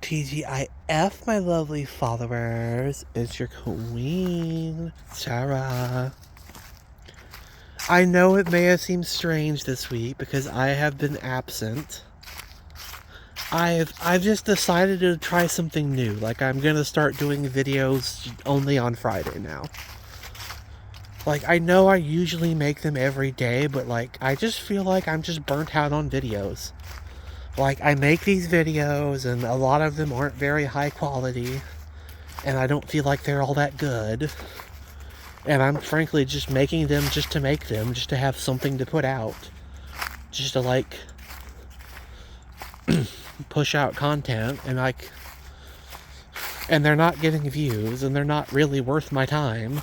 TGIF, my lovely followers. It's your queen, Sarah. I know it may have seemed strange this week because I have been absent. I've just decided to try something new. Like, I'm gonna start doing videos only on Friday now. Like, I know I usually make them every day, but like, I just feel like I'm just burnt out on videos. Like, I make these videos and a lot of them aren't very high quality, and I don't feel like they're all that good. And I'm frankly just making them just to make them, just to have something to put out. Just to like push out content, and like, and they're not getting views, and they're not really worth my time.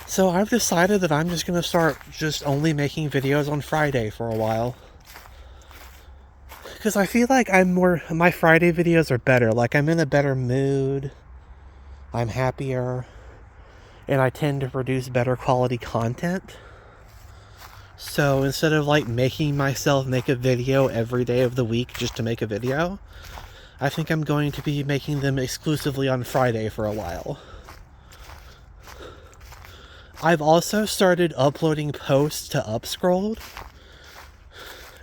So I've decided that I'm just gonna start just only making videos on Friday for a while. Because I feel like my Friday videos are better. Like, I'm in a better mood, I'm happier, and I tend to produce better quality content. So instead of like making myself make a video every day of the week just to make a video, I think I'm going to be making them exclusively on Friday for a while. I've also started uploading posts to Upscrolled,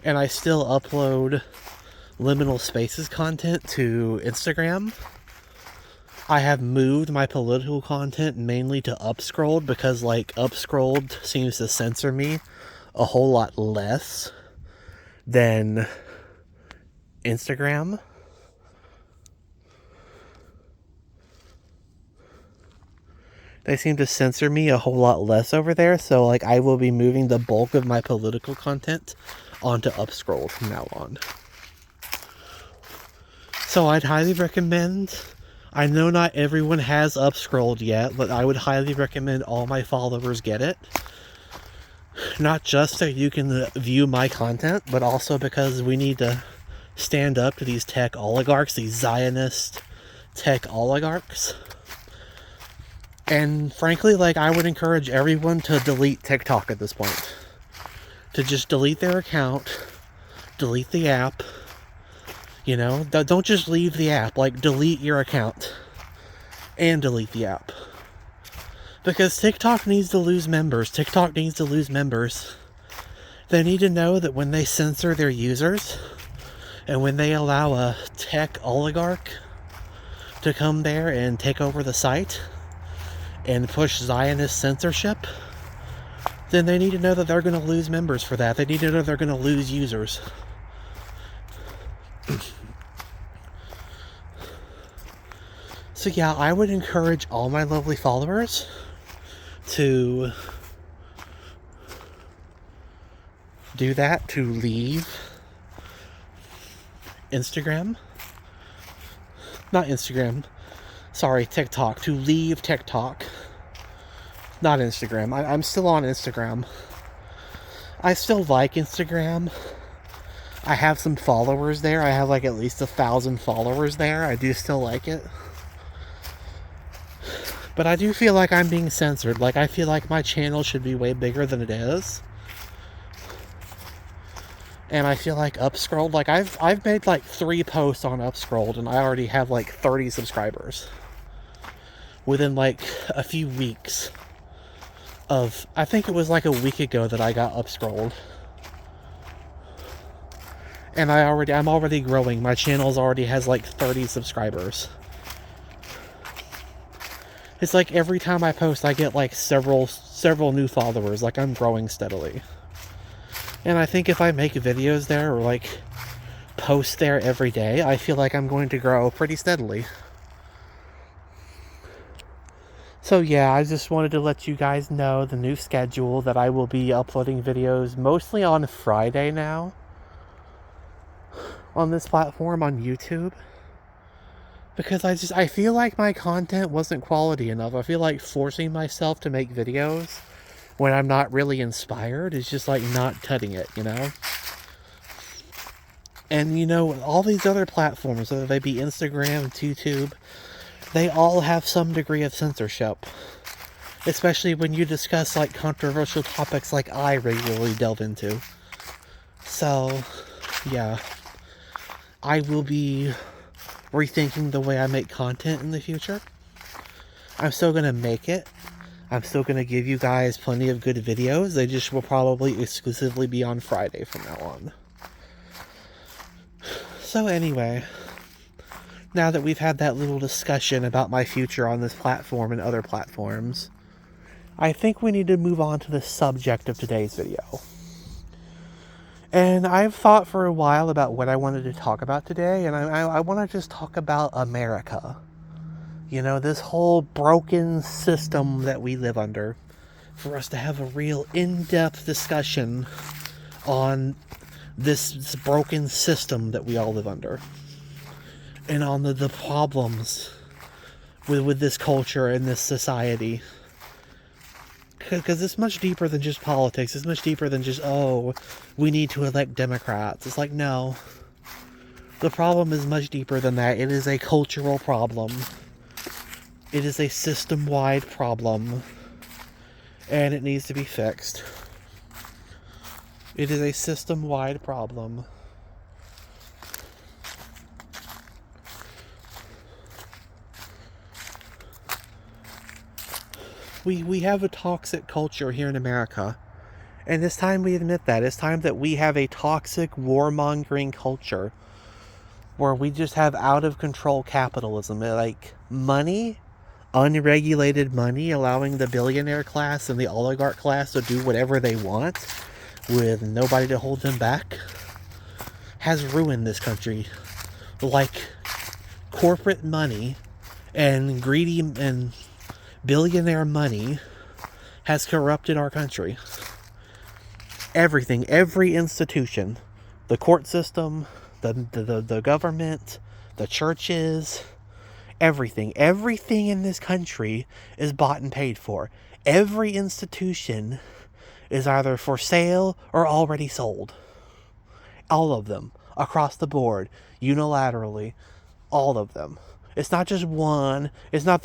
and I still upload liminal spaces content to Instagram. I have moved my political content mainly to Upscrolled because like Upscrolled seems to censor me a whole lot less than Instagram. They seem to censor me a whole lot less over there, so like I will be moving the bulk of my political content onto Upscrolled from now on. So I'd highly recommend, I know not everyone has Upscrolled yet, but I would highly recommend all my followers get it. Not just so you can view my content, but also because we need to stand up to these tech oligarchs, these Zionist tech oligarchs. And frankly, like, I would encourage everyone to delete TikTok at this point. To just delete their account, delete the app. You know, don't just leave the app, like, delete your account and delete the app. Because TikTok needs to lose members. TikTok needs to lose members. They need to know that when they censor their users, and when they allow a tech oligarch to come there and take over the site and push Zionist censorship, then they need to know that they're going to lose members for that. They need to know they're going to lose users. So yeah, I would encourage all my lovely followers to do that, to leave Instagram. Not Instagram. Sorry, TikTok. To leave TikTok. Not Instagram. I'm still on Instagram. I still like Instagram. I have some followers there. I have like at least 1,000 followers there. I do still like it. But I do feel like I'm being censored. Like, I feel like my channel should be way bigger than it is. And I feel like Upscrolled, like, I've made like 3 posts on Upscrolled, and I already have like 30 subscribers. Within like a few weeks of, I think it was like a week ago that I got Upscrolled. And I'm already growing. My channel already has like 30 subscribers. It's like every time I post, I get like several new followers. Like, I'm growing steadily. And I think if I make videos there or like post there every day, I feel like I'm going to grow pretty steadily. So yeah, I just wanted to let you guys know the new schedule, that I will be uploading videos mostly on Friday now on this platform on YouTube. Because I feel like my content wasn't quality enough. I feel like forcing myself to make videos when I'm not really inspired is just like not cutting it, you know? And you know, all these other platforms, whether they be Instagram, YouTube, they all have some degree of censorship. Especially when you discuss like controversial topics like I regularly delve into. So, yeah. I will be rethinking the way I make content in the future. I'm still going to make it. I'm still going to give you guys plenty of good videos. They just will probably exclusively be on Friday from now on. So anyway, now that we've had that little discussion about my future on this platform and other platforms, I think we need to move on to the subject of today's video. And I've thought for a while about what I wanted to talk about today, and I want to just talk about America. You know, this whole broken system that we live under, for us to have a real in-depth discussion on this broken system that we all live under, and on the problems with this culture and this society. Because it's much deeper than just politics. It's much deeper than just, oh, we need to elect Democrats. It's like, no. The problem is much deeper than that. It is a cultural problem. It is a system-wide problem. And it needs to be fixed. It is a system-wide problem. We have a toxic culture here in America. And it's time we admit that. It's time that we have a toxic warmongering culture where we just have out-of-control capitalism. Like, money, unregulated money, allowing the billionaire class and the oligarch class to do whatever they want with nobody to hold them back, has ruined this country. Like, corporate money and greedy and billionaire money has corrupted our country. Everything, every institution, the court system, the government, the churches, everything in this country is bought and paid for. Every institution is either for sale or already sold. All of them, across the board, unilaterally, all of them. It's not just one. It's not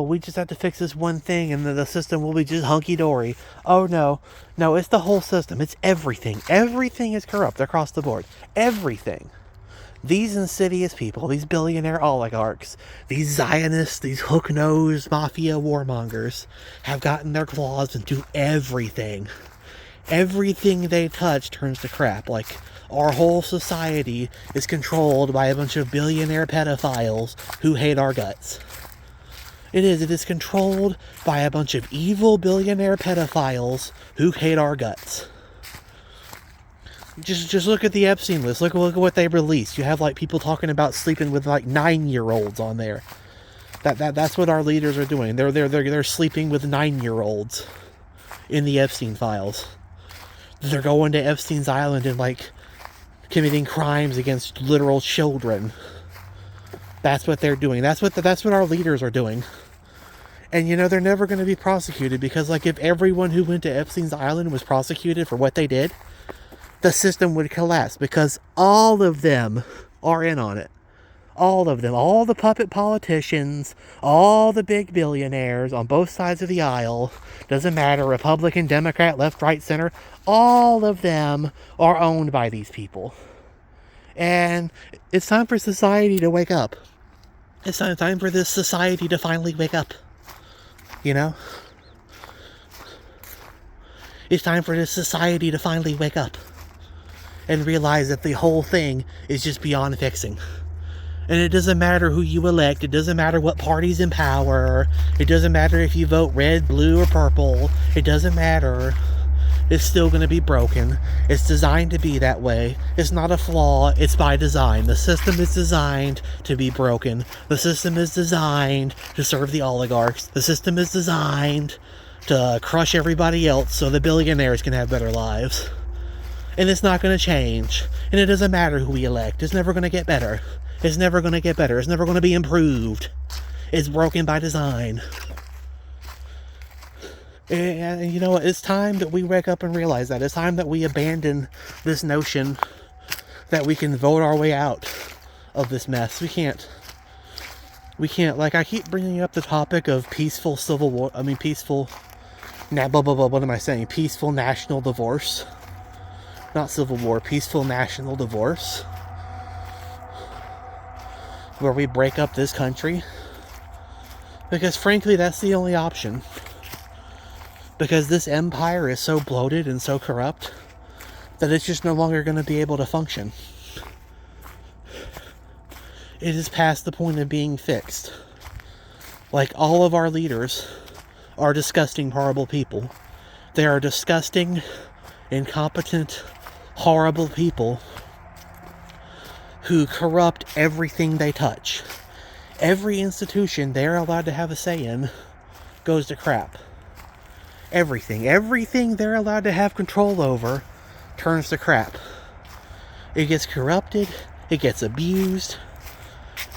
we just have to fix this one thing and the system will be just hunky-dory. Oh, no. No, it's the whole system. It's everything. Everything is corrupt across the board. Everything. These insidious people, these billionaire oligarchs, these Zionists, these hook-nosed mafia warmongers have gotten their claws into everything. Everything they touch turns to crap. Like, our whole society is controlled by a bunch of billionaire pedophiles who hate our guts. It is controlled by a bunch of evil billionaire pedophiles who hate our guts. Just look at the Epstein list. Look at what they released. You have like people talking about sleeping with like 9-year-olds on there. That's what our leaders are doing. They're sleeping with 9-year-olds in the Epstein files. They're going to Epstein's Island and like committing crimes against literal children. That's what they're doing. That's what our leaders are doing. And you know, they're never going to be prosecuted because like if everyone who went to Epstein's Island was prosecuted for what they did, the system would collapse because all of them are in on it. All of them. All the puppet politicians, all the big billionaires on both sides of the aisle, doesn't matter, Republican, Democrat, left, right, center, all of them are owned by these people. And it's time for society to wake up. It's time for this society to finally wake up. You know? It's time for this society to finally wake up and realize that the whole thing is just beyond fixing. And it doesn't matter who you elect. It doesn't matter what party's in power. It doesn't matter if you vote red, blue, or purple. It doesn't matter. It's still going to be broken. It's designed to be that way. It's not a flaw. It's by design. The system is designed to be broken. The system is designed to serve the oligarchs. The system is designed to crush everybody else so the billionaires can have better lives. And it's not going to change. And it doesn't matter who we elect. It's never going to get better. It's never going to get better. It's never going to be improved. It's broken by design. And you know what? It's time that we wake up and realize that. It's time that we abandon this notion that we can vote our way out of this mess. We can't. Like, I keep bringing up the topic of peaceful civil war. Peaceful. What am I saying? Peaceful national divorce. Not civil war. Peaceful national divorce. where we break up this country. Because frankly, that's the only option. Because this empire is so bloated and so corrupt that it's just no longer going to be able to function. It is past the point of being fixed. Like, all of our leaders are disgusting, horrible people. They are disgusting, incompetent, horrible people who corrupt everything they touch. Every institution they're allowed to have a say in goes to crap. Everything they're allowed to have control over turns to crap. It gets corrupted, it gets abused,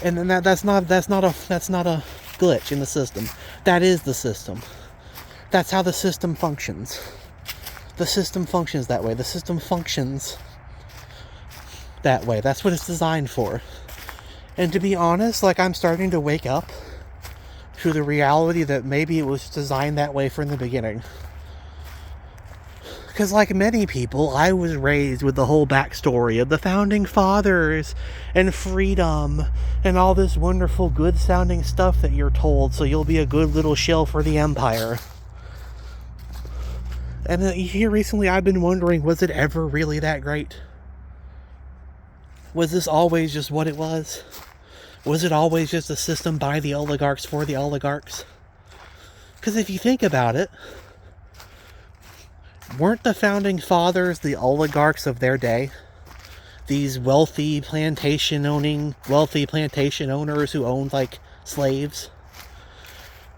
and then that's not a glitch in the system. That is the system. That's how the system functions. The system functions that way. The system functions that way. That's what it's designed for. And to be honest, like, I'm starting to wake up to the reality that maybe it was designed that way from the beginning. Because like many people, I was raised with the whole backstory of the founding fathers and freedom and all this wonderful good sounding stuff that you're told so you'll be a good little shill for the empire. And here recently I've been wondering, was it ever really that great? Was this always just what it was? Was it always just a system by the oligarchs for the oligarchs? Because if you think about it, weren't the founding fathers the oligarchs of their day? These wealthy plantation owners who owned, like, slaves?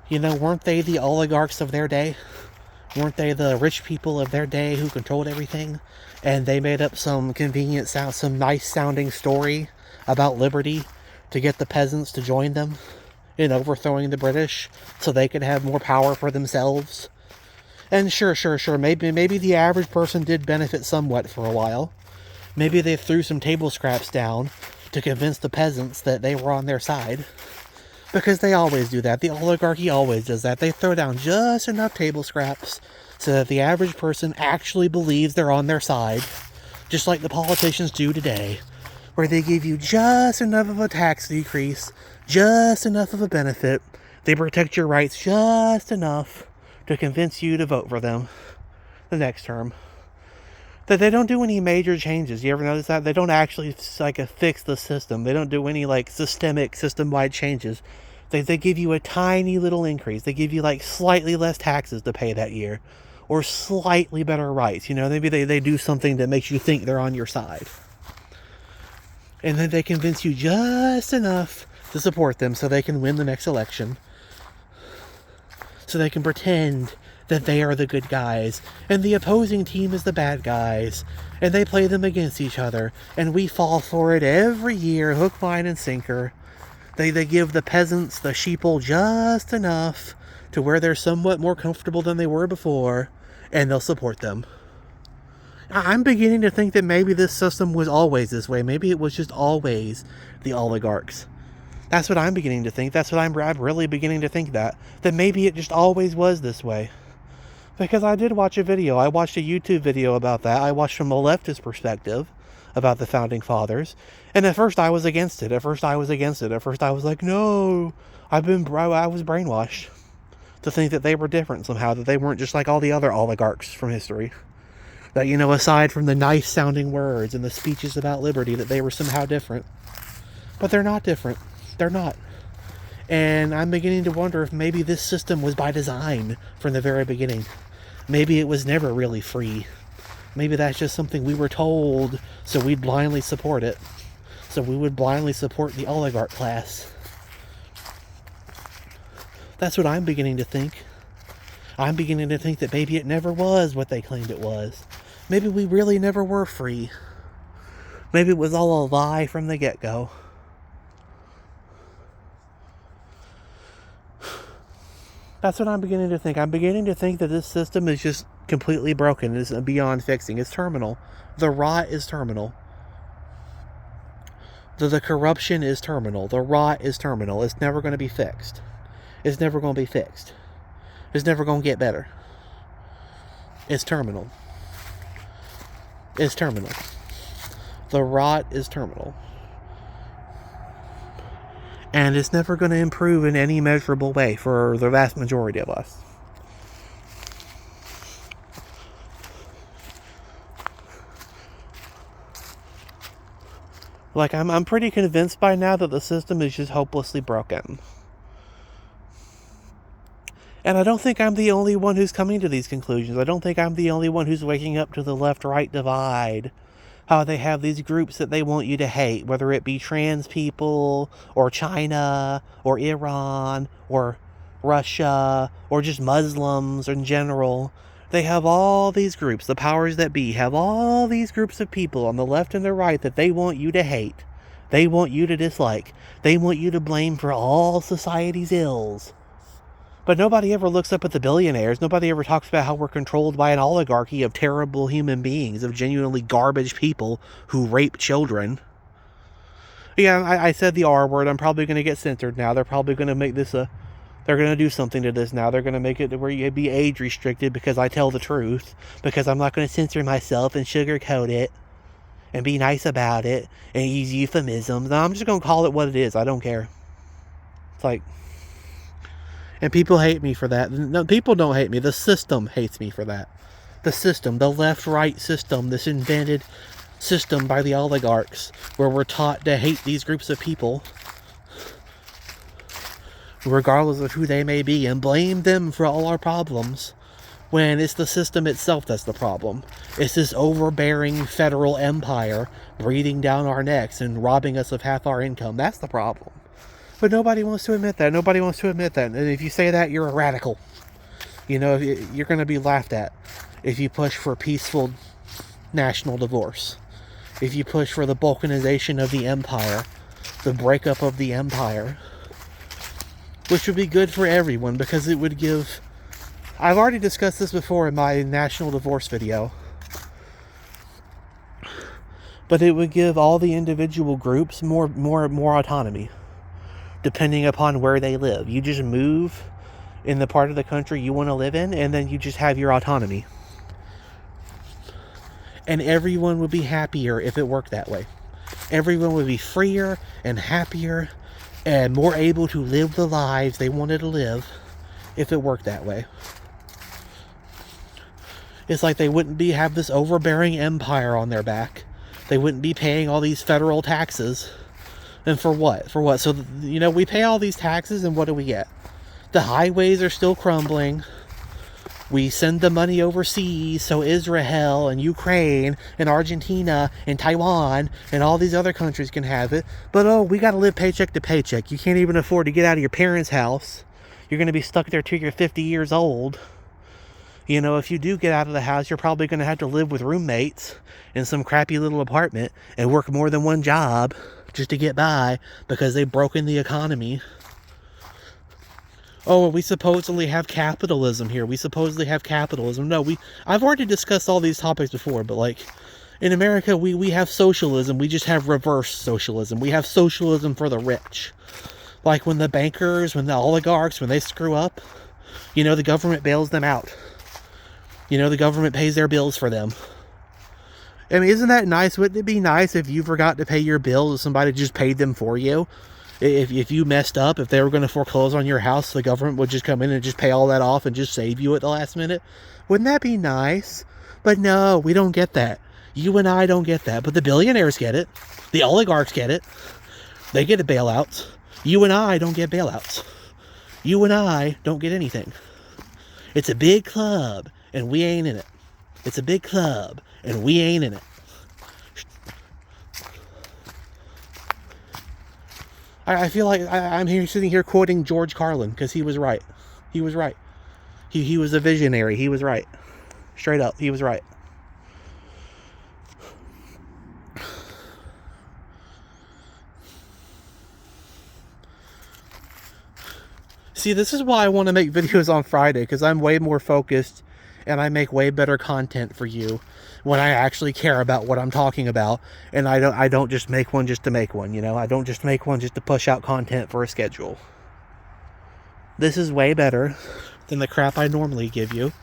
You know, weren't they the oligarchs of their day? Weren't they the rich people of their day who controlled everything? And they made up some some nice sounding story about liberty to get the peasants to join them in overthrowing the British so they could have more power for themselves. And sure, maybe the average person did benefit somewhat for a while. Maybe they threw some table scraps down to convince the peasants that they were on their side. Because they always do that. The oligarchy always does that. They throw down just enough table scraps so that the average person actually believes they're on their side. Just like the politicians do today, where they give you just enough of a tax decrease, just enough of a benefit. They protect your rights just enough to convince you to vote for them the next term. That they don't do any major changes. You ever notice that? They don't actually fix the system. They don't do any system-wide changes. They give you a tiny little increase. They give you slightly less taxes to pay that year, or slightly better rights. You know, maybe they do something that makes you think they're on your side. And then they convince you just enough to support them so they can win the next election. So they can pretend that they are the good guys, and the opposing team is the bad guys, and they play them against each other, and we fall for it every year, hook, line, and sinker. They give the peasants, the sheeple, just enough to where they're somewhat more comfortable than they were before, and they'll support them. I'm beginning to think that maybe this system was always this way. Maybe it was just always the oligarchs. That's what I'm beginning to think. That's what I'm really beginning to think, that maybe it just always was this way. Because I did watch a video. I watched a YouTube video about that. I watched from a leftist perspective about the founding fathers. And at first I was against it. At first I was like, no. I was brainwashed to think that they were different somehow. That they weren't just like all the other oligarchs from history. That, you know, aside from the nice sounding words and the speeches about liberty, that they were somehow different. But they're not different. They're not. And I'm beginning to wonder if maybe this system was by design from the very beginning. Maybe it was never really free. Maybe that's just something we were told, so we'd blindly support it. So we would blindly support the oligarch class. That's what I'm beginning to think. I'm beginning to think that maybe it never was what they claimed it was. Maybe we really never were free. Maybe it was all a lie from the get-go. That's what I'm beginning to think. I'm beginning to think that this system is just completely broken. It's beyond fixing. It's terminal. The rot is terminal. The corruption is terminal. The rot is terminal. It's never going to be fixed. It's never going to be fixed. It's never going to get better. It's terminal. It's terminal. The rot is terminal. And it's never going to improve in any measurable way for the vast majority of us. Like, I'm pretty convinced by now that the system is just hopelessly broken. And I don't think I'm the only one who's coming to these conclusions. I don't think I'm the only one who's waking up to the left-right divide. How they have these groups that they want you to hate, whether it be trans people, or China, or Iran, or Russia, or just Muslims in general. They have all these groups, the powers that be, have all these groups of people on the left and the right that they want you to hate. They want you to dislike. They want you to blame for all society's ills. But nobody ever looks up at the billionaires. Nobody ever talks about how we're controlled by an oligarchy of terrible human beings, of genuinely garbage people who rape children. Yeah, I said the R word. I'm probably going to get censored now. They're probably going to make this they're going to do something to this now. They're going to make it where you be age restricted because I tell the truth. Because I'm not going to censor myself and sugarcoat it. And be nice about it. And use euphemisms. No, I'm just going to call it what it is. I don't care. It's like... And people hate me for that. No, people don't hate me. The system hates me for that. The system, the left-right system, this invented system by the oligarchs, where we're taught to hate these groups of people, regardless of who they may be, and blame them for all our problems, when it's the system itself that's the problem. It's this overbearing federal empire breathing down our necks and robbing us of half our income. That's the problem. But nobody wants to admit that. Nobody wants to admit that. And if you say that, you're a radical. You know, you're going to be laughed at if you push for peaceful national divorce. If you push for the balkanization of the empire, the breakup of the empire, which would be good for everyone because it would give... I've already discussed this before in my national divorce video. But it would give all the individual groups more autonomy. Depending upon where they live. You just move in the part of the country you want to live in, and then you just have your autonomy. And everyone would be happier if it worked that way. Everyone would be freer and happier and more able to live the lives they wanted to live if it worked that way. It's like they wouldn't have this overbearing empire on their back. They wouldn't be paying all these federal taxes. And for what? For what? So, you know, we pay all these taxes, and what do we get? The highways are still crumbling. We send the money overseas so Israel and Ukraine and Argentina and Taiwan and all these other countries can have it. But, oh, we got to live paycheck to paycheck. You can't even afford to get out of your parents' house. You're going to be stuck there till you're 50 years old. You know, if you do get out of the house, you're probably going to have to live with roommates in some crappy little apartment and work more than one job just to get by because they've broken the economy. Oh, we supposedly have capitalism here. We supposedly have capitalism. No, I've already discussed all these topics before, but like in America, we have socialism. We just have reverse socialism. We have socialism for the rich. Like when the bankers, when the oligarchs, when they screw up, you know, the government bails them out. You know, the government pays their bills for them. I mean, isn't that nice? Wouldn't it be nice if you forgot to pay your bills and somebody just paid them for you? If you messed up, if they were going to foreclose on your house, the government would just come in and just pay all that off and just save you at the last minute. Wouldn't that be nice? But no, we don't get that. You and I don't get that. But the billionaires get it. The oligarchs get it. They get bailouts. You and I don't get bailouts. You and I don't get anything. It's a big club, and we ain't in it. It's a big club, and we ain't in it. I feel like I'm sitting here quoting George Carlin, because he was right. He was right. He was a visionary. He was right. Straight up, he was right. See, this is why I want to make videos on Friday, because I'm way more focused and I make way better content for you when I actually care about what I'm talking about, and I don't just make one just to make one, you know? I don't just make one just to push out content for a schedule. This is way better than the crap I normally give you.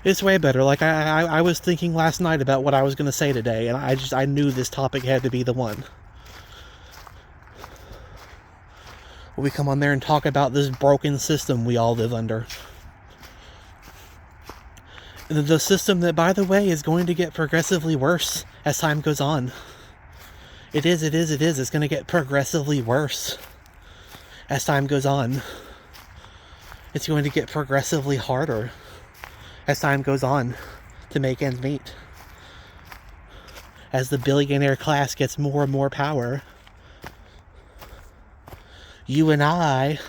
It's way better. Like, I was thinking last night about what I was going to say today, and I knew this topic had to be the one. We come on there and talk about this broken system we all live under. The system that, by the way, is going to get progressively worse as time goes on. It is. It's going to get progressively worse as time goes on. It's going to get progressively harder as time goes on to make ends meet. As the billionaire class gets more and more power, you and I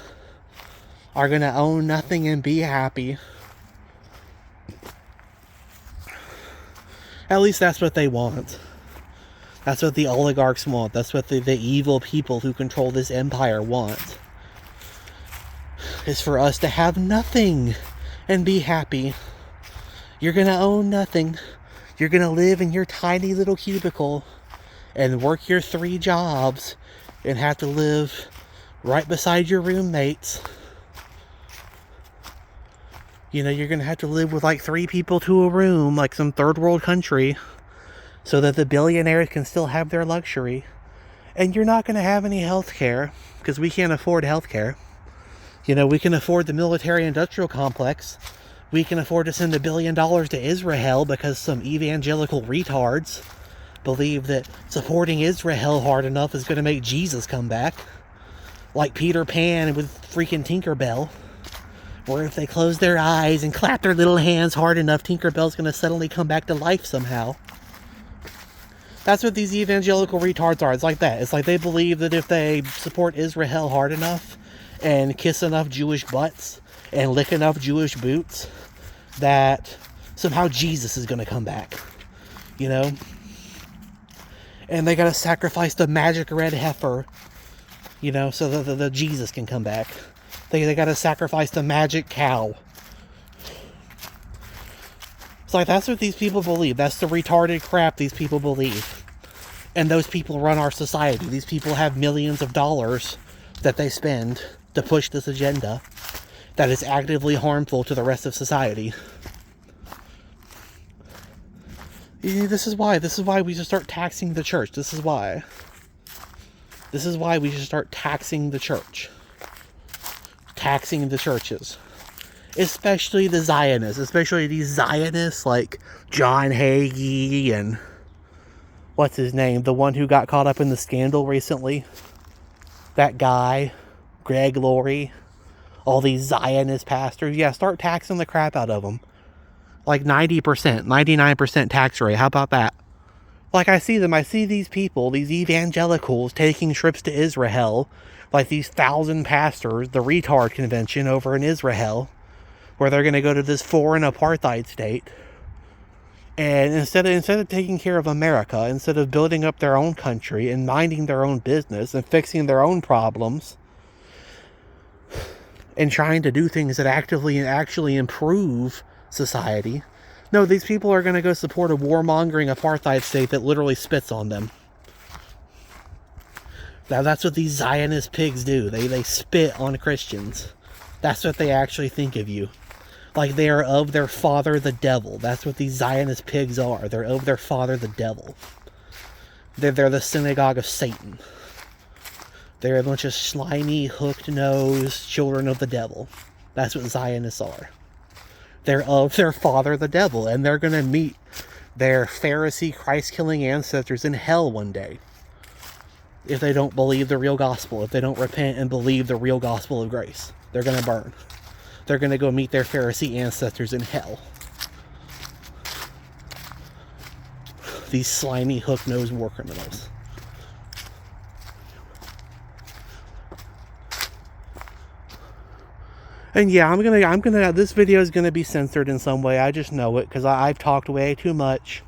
are going to own nothing and be happy. At least that's what they want. That's what the oligarchs want. That's what the evil people who control this empire want. Is for us to have nothing and be happy. You're going to own nothing. You're going to live in your tiny little cubicle and work your 3 jobs and have to live right beside your roommates. You know, you're going to have to live with like 3 people to a room, like some third world country, so that the billionaires can still have their luxury. And you're not going to have any health care, because we can't afford health care. You know, we can afford the military-industrial complex. We can afford to send $1 billion to Israel because some evangelical retards believe that supporting Israel hard enough is going to make Jesus come back. Like Peter Pan with freaking Tinkerbell. Or if they close their eyes and clap their little hands hard enough, Tinkerbell's going to suddenly come back to life somehow. That's what these evangelical retards are. It's like that. It's like they believe that if they support Israel hard enough and kiss enough Jewish butts and lick enough Jewish boots, that somehow Jesus is going to come back. You know? And they got to sacrifice the magic red heifer, you know, so that the Jesus can come back. They got to sacrifice the magic cow. It's like, that's what these people believe. That's the retarded crap these people believe. And those people run our society. These people have millions of dollars that they spend to push this agenda that is actively harmful to the rest of society. This is why we should start taxing the church. This is why we should start taxing the church. Taxing the churches. Especially the Zionists. Especially these Zionists like John Hagee and what's his name? The one who got caught up in the scandal recently. That guy. Greg Laurie. All these Zionist pastors. Yeah, start taxing the crap out of them. Like 90%, 99% tax rate. How about that? Like, I see them. I see these people, these evangelicals, taking trips to Israel. Like these 1,000 pastors, the retard convention over in Israel, where they're going to go to this foreign apartheid state. And instead of taking care of America, instead of building up their own country and minding their own business and fixing their own problems, and trying to do things that actually improve society, no, these people are going to go support a warmongering apartheid state that literally spits on them. Now, that's what these Zionist pigs do. They spit on Christians. That's what they actually think of you. Like they are of their father, the devil. That's what these Zionist pigs are. They're of their father, the devil. They're the synagogue of Satan. They're a bunch of slimy, hooked-nosed children of the devil. That's what Zionists are. They're of their father, the devil. And they're going to meet their Pharisee, Christ-killing ancestors in hell one day. If they don't believe the real gospel, if they don't repent and believe the real gospel of grace, they're going to burn. They're going to go meet their Pharisee ancestors in hell. These slimy, hook-nosed war criminals. And yeah, I'm gonna, this video is gonna be censored in some way. I just know it, because I've talked way too much.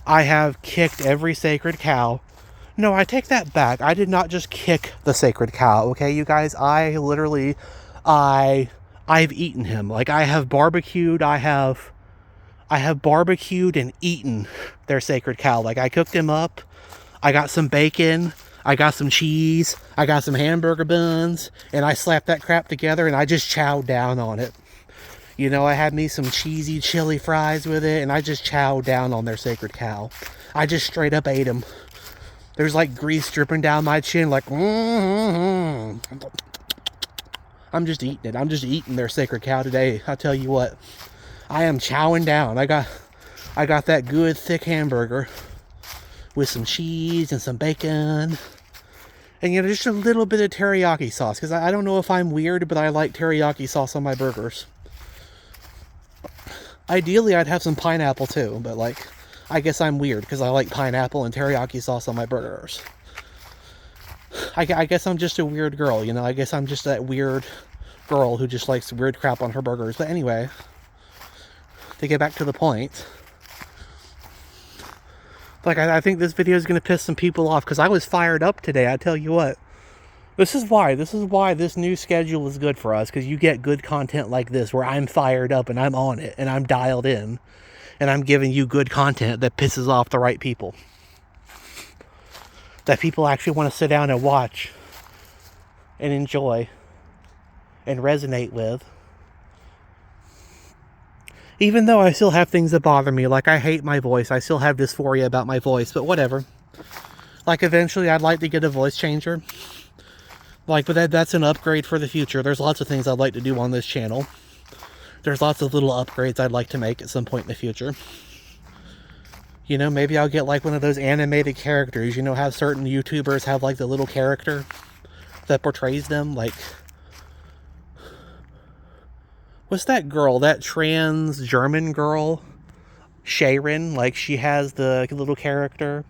I have kicked every sacred cow. No, I take that back. I did not just kick the sacred cow, okay, you guys? I've eaten him. Like, I have barbecued and eaten their sacred cow. Like, I cooked him up. I got some bacon. I got some cheese. I got some hamburger buns. And I slapped that crap together and I just chowed down on it. You know, I had me some cheesy chili fries with it, and I just chowed down on their sacred cow. I just straight up ate them. There's like grease dripping down my chin, like, I'm just eating it. I'm just eating their sacred cow today. I tell you what, I am chowing down. I got that good thick hamburger with some cheese and some bacon. And, you know, just a little bit of teriyaki sauce. Because I don't know if I'm weird, but I like teriyaki sauce on my burgers. Ideally, I'd have some pineapple too. But, like, I guess I'm weird because I like pineapple and teriyaki sauce on my burgers. I guess I'm just a weird girl, you know? I guess I'm just that weird girl who just likes weird crap on her burgers. But anyway, to get back to the point... Like, I think this video is going to piss some people off because I was fired up today. I tell you what. This is why this new schedule is good for us, because you get good content like this where I'm fired up and I'm on it and I'm dialed in and I'm giving you good content that pisses off the right people. That people actually want to sit down and watch and enjoy and resonate with. Even though I still have things that bother me, like I hate my voice. I still have dysphoria about my voice, but whatever. Like eventually I'd like to get a voice changer. Like, but that's an upgrade for the future. There's lots of things I'd like to do on this channel. There's lots of little upgrades I'd like to make at some point in the future. You know, maybe I'll get like one of those animated characters. You know how certain YouTubers have like the little character that portrays them, like... What's that girl? That trans German girl? Sharon. Like, she has the little character.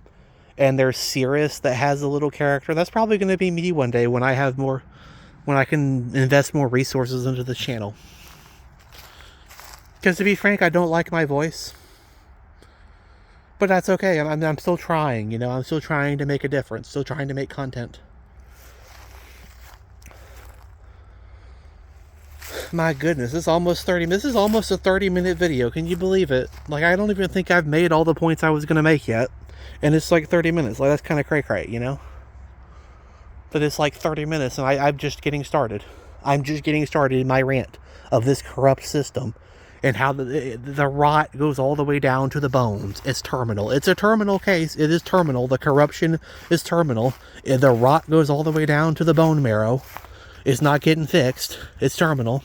And there's Cirrus that has a little character. That's probably going to be me one day when I have more... When I can invest more resources into the channel. Because to be frank, I don't like my voice. But that's okay. I'm still trying, you know? I'm still trying to make a difference. Still trying to make content. My goodness, this is almost 30. This is almost a 30-minute video. Can you believe it? Like, I don't even think I've made all the points I was going to make yet. And it's like 30 minutes. Like, that's kind of cray-cray, you know? But it's like 30 minutes, and I'm just getting started. I'm just getting started in my rant of this corrupt system and how the rot goes all the way down to the bones. It's terminal. It's a terminal case. It is terminal. The corruption is terminal. The rot goes all the way down to the bone marrow. It's not getting fixed. It's terminal.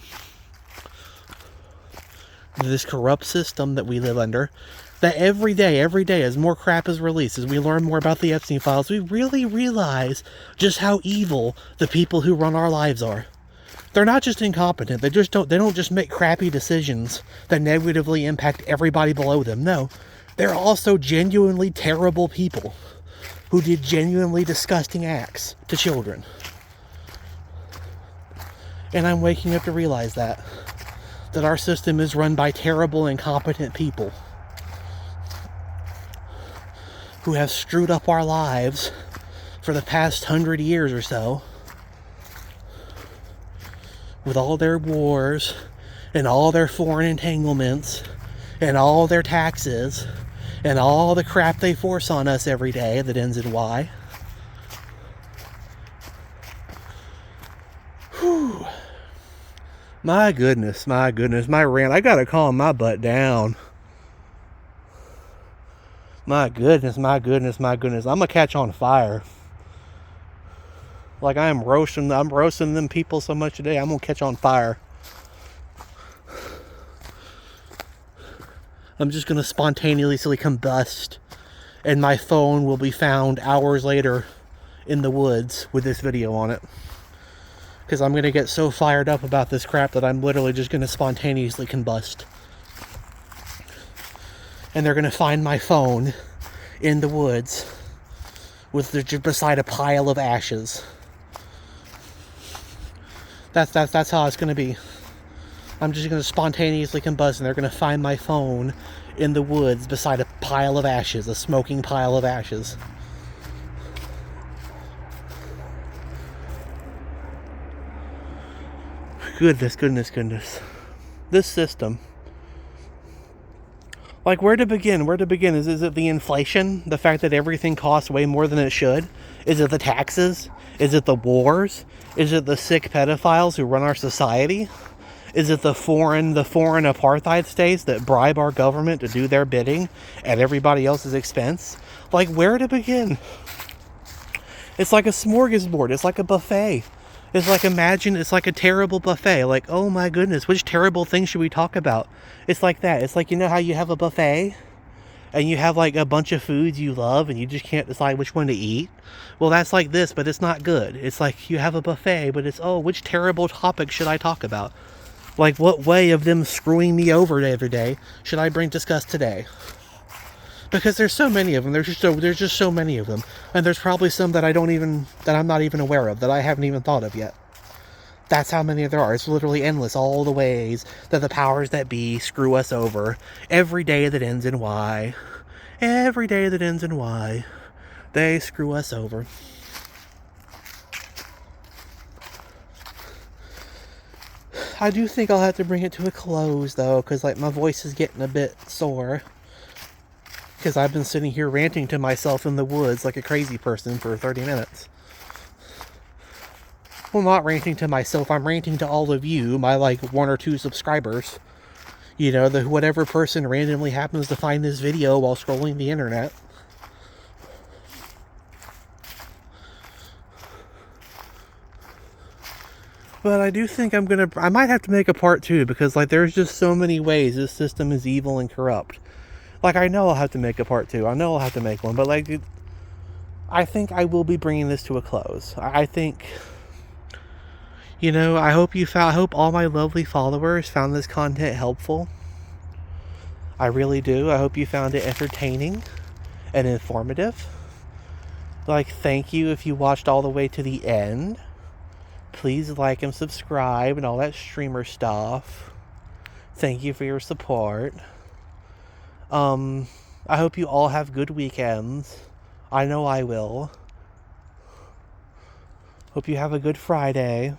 This corrupt system that we live under, that every day as more crap is released, as we learn more about the Epstein files, we really realize just how evil the people who run our lives are. They're not just incompetent. They don't just make crappy decisions that negatively impact everybody below them. No, they're also genuinely terrible people who did genuinely disgusting acts to children. And I'm waking up to realize that our system is run by terrible, incompetent people who have screwed up our lives for the past 100 years or so with all their wars and all their foreign entanglements and all their taxes and all the crap they force on us every day that ends in Y. Whew. My goodness, my rant. I gotta calm my butt down. My goodness. I'm gonna catch on fire. Like I'm roasting them people so much today, I'm gonna catch on fire. I'm just gonna spontaneously combust, and my phone will be found hours later in the woods with this video on it. Because I'm going to get so fired up about this crap that I'm literally just going to spontaneously combust. And they're going to find my phone in the woods just beside a pile of ashes. That's how it's going to be. I'm just going to spontaneously combust, and they're going to find my phone in the woods beside a pile of ashes, a smoking pile of ashes. Goodness. This system. Like, where to begin? Is it the inflation? The fact that everything costs way more than it should? Is it the taxes? Is it the wars? Is it the sick pedophiles who run our society? Is it the foreign apartheid states that bribe our government to do their bidding at everybody else's expense? Like, where to begin? It's like a smorgasbord. It's like a buffet. It's like, imagine it's like a terrible buffet. Like, oh my goodness, which terrible thing should we talk about? It's like that. It's like, you know how you have a buffet and you have like a bunch of foods you love and you just can't decide which one to eat? Well, that's like this, but it's not good. It's like you have a buffet, but it's, oh, which terrible topic should I talk about? Like, what way of them screwing me over every day should I discuss today? Because there's so many of them. There's just so many of them, and there's probably some that I'm not even aware of, that I haven't even thought of yet. That's how many there are. It's literally endless. All the ways that the powers that be screw us over. Every day that ends in Y. Every day that ends in Y. They screw us over. I do think I'll have to bring it to a close, though, because like my voice is getting a bit sore. Because I've been sitting here ranting to myself in the woods like a crazy person for 30 minutes. Well, not ranting to myself, I'm ranting to all of you, my like 1 or 2 subscribers. You know, whatever person randomly happens to find this video while scrolling the internet. But I do think I might have to make a part 2, because like there's just so many ways this system is evil and corrupt. Like, I know I'll have to make a part 2. I know I'll have to make one, but like, I think I will be bringing this to a close. I think, you know, I hope all my lovely followers found this content helpful. I really do. I hope you found it entertaining and informative. Like, thank you if you watched all the way to the end. Please like and subscribe and all that streamer stuff. Thank you for your support. I hope you all have good weekends. I know I will. Hope you have a good Friday.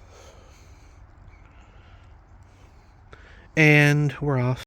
And we're off.